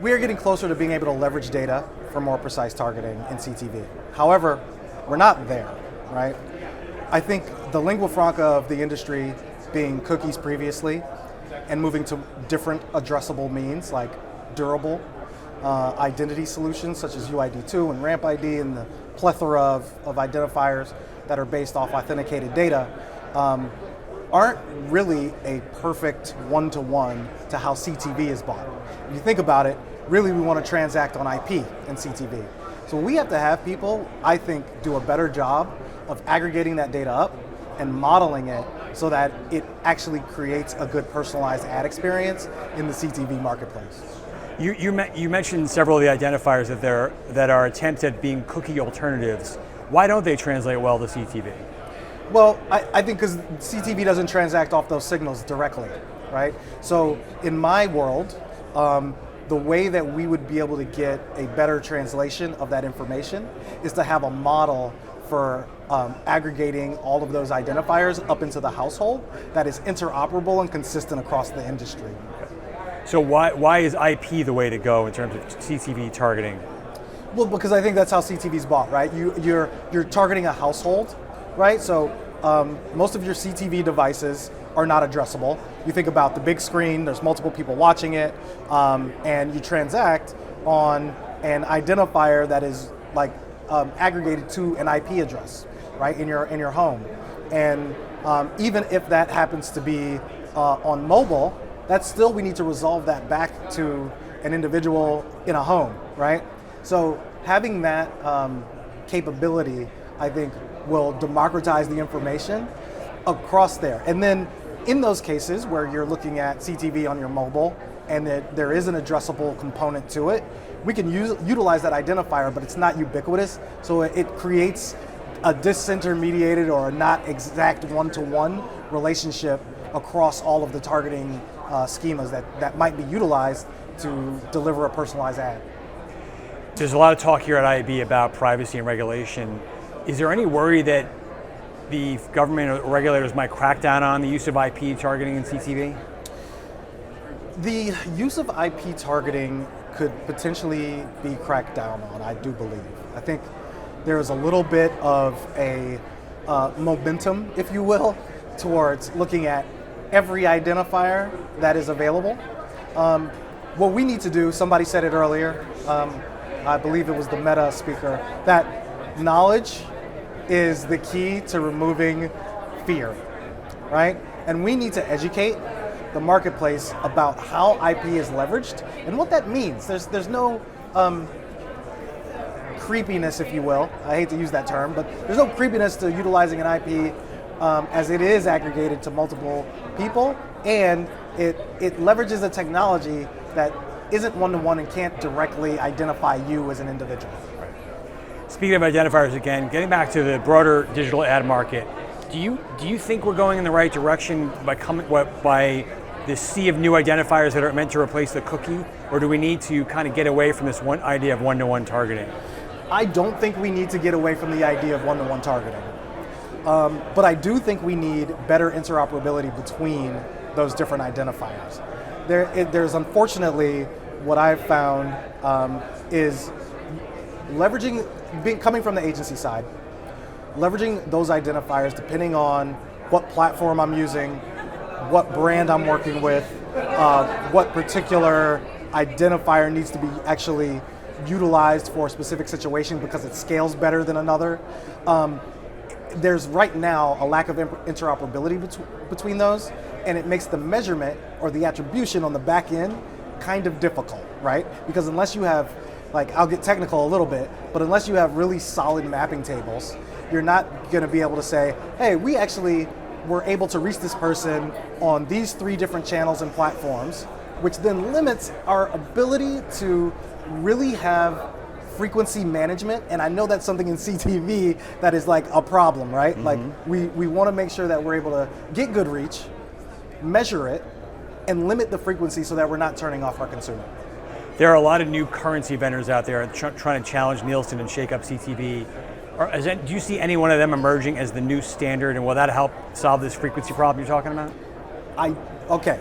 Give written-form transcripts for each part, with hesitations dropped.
We are getting closer to being able to leverage data for more precise targeting in CTV. However, we're not there, right? I think the lingua franca of the industry being cookies previously and moving to different addressable means like durable identity solutions such as UID2 and RAMP ID and the plethora of identifiers that are based off authenticated data aren't really a perfect one-to-one to how CTV is bought. If you think about it, really we want to transact on IP in CTV. So we have to have people, I think, do a better job of aggregating that data up and modeling it so that it actually creates a good personalized ad experience in the CTV marketplace. You mentioned several of the identifiers that are attempts at being cookie alternatives. Why don't they translate well to CTV? Well, I think because CTV doesn't transact off those signals directly, right? So in my world, the way that we would be able to get a better translation of that information is to have a model for aggregating all of those identifiers up into the household that is interoperable and consistent across the industry. So why is IP the way to go in terms of CTV targeting? Well, because I think that's how CTV is bought, right? You're targeting a household, right? So most of your CTV devices are not addressable. You think about the big screen, there's multiple people watching it, and you transact on an identifier that is like aggregated to an IP address, right, in your home. And even if that happens to be on mobile, that's still, we need to resolve that back to an individual in a home, right? So having that capability, I think, will democratize the information across there. And then in those cases where you're looking at CTV on your mobile and that there is an addressable component to it, we can utilize that identifier, but it's not ubiquitous. So it creates a disintermediated or a not exact one-to-one relationship across all of the targeting schemas that might be utilized to deliver a personalized ad. There's a lot of talk here at IAB about privacy and regulation. Is there any worry that the government or regulators might crack down on the use of IP targeting in CTV? The use of IP targeting could potentially be cracked down on, I do believe. I think there's a little bit of a momentum, if you will, towards looking at every identifier that is available. What we need to do, somebody said it earlier, I believe it was the Meta speaker, that knowledge is the key to removing fear, right? And we need to educate the marketplace about how IP is leveraged and what that means. There's no creepiness, if you will. I hate to use that term, but there's no creepiness to utilizing an IP as it is aggregated to multiple people, and it leverages a technology that isn't one-to-one and can't directly identify you as an individual. Speaking of identifiers again, getting back to the broader digital ad market, do you think we're going in the right direction by this sea of new identifiers that are meant to replace the cookie, or do we need to kind of get away from this one idea of one-to-one targeting? I don't think we need to get away from the idea of one-to-one targeting. But I do think we need better interoperability between those different identifiers. There's unfortunately, what I've found is leveraging, coming from the agency side, leveraging those identifiers depending on what platform I'm using, what brand I'm working with, what particular identifier needs to be actually utilized for a specific situation because it scales better than another. There's right now a lack of interoperability between those, and it makes the measurement or the attribution on the back end kind of difficult, right? Because unless you have, like, I'll get technical a little bit, but unless you have really solid mapping tables, you're not going to be able to say, hey, we actually were able to reach this person on these 3 different channels and platforms, which then limits our ability to really have frequency management. And I know that's something in CTV that is like a problem, right? Mm-hmm. Like we want to make sure that we're able to get good reach, measure it, and limit the frequency so that we're not turning off our consumer. There are a lot of new currency vendors out there trying to challenge Nielsen and shake up CTV. Do you see any one of them emerging as the new standard, and will that help solve this frequency problem you're talking about? Okay,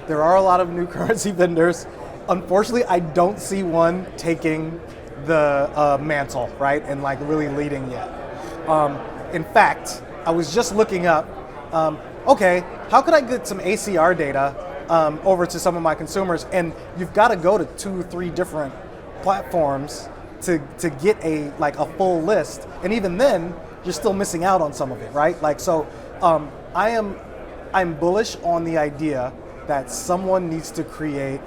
there are a lot of new currency vendors, Unfortunately, I don't see one taking the mantle, right, and like really leading yet. In fact, I was just looking up, okay, how could I get some ACR data over to some of my consumers? And you've got to go to 2-3 different platforms to get a full list, and even then, you're still missing out on some of it, right? Like so, I'm bullish on the idea that someone needs to create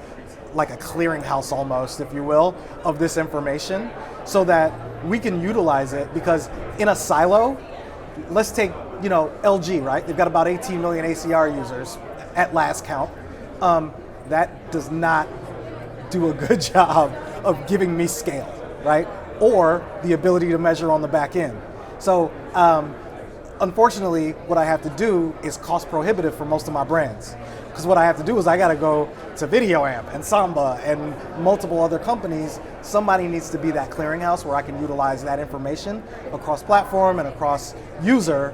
like a clearinghouse almost, if you will, of this information so that we can utilize it, because in a silo, let's take, LG, right? They've got about 18 million ACR users at last count. That does not do a good job of giving me scale, right? Or the ability to measure on the back end. So unfortunately, what I have to do is cost prohibitive for most of my brands. Because what I have to do is I got to go to VideoAmp and Samba and multiple other companies. Somebody needs to be that clearinghouse where I can utilize that information across platform and across user,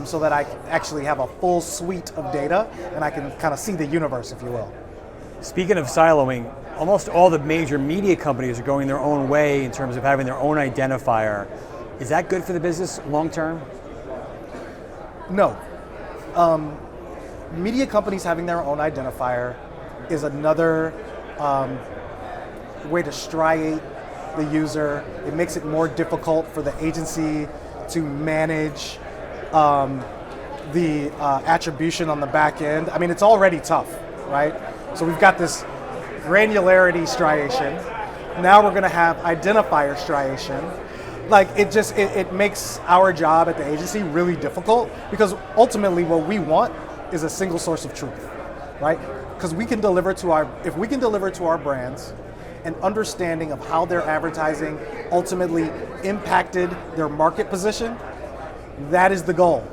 so that I actually have a full suite of data and I can kind of see the universe, if you will. Speaking of siloing, almost all the major media companies are going their own way in terms of having their own identifier. Is that good for the business long term? No. Media companies having their own identifier is another way to striate the user. It makes it more difficult for the agency to manage the attribution on the back end. I mean, it's already tough, right? So we've got this granularity striation. Now we're going to have identifier striation. Like it makes our job at the agency really difficult, because ultimately what we want is a single source of truth, right? Because if we can deliver to our brands an understanding of how their advertising ultimately impacted their market position, that is the goal.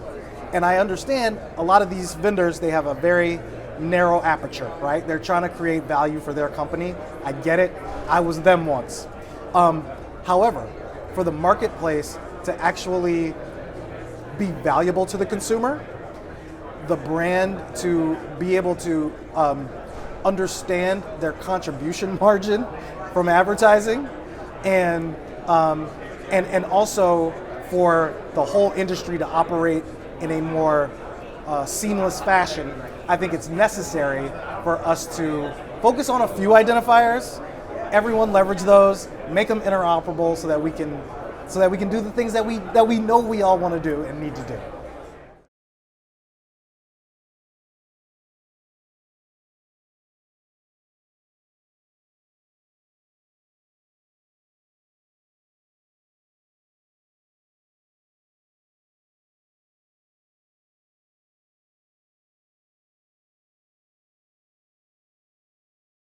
And I understand a lot of these vendors, they have a very narrow aperture, right? They're trying to create value for their company. I get it. I was them once. However, for the marketplace to actually be valuable to the consumer, the brand to be able to understand their contribution margin from advertising, and also for the whole industry to operate in a more seamless fashion, I think it's necessary for us to focus on a few identifiers, everyone leverage those, make them interoperable so that we can do the things that we know we all want to do and need to do.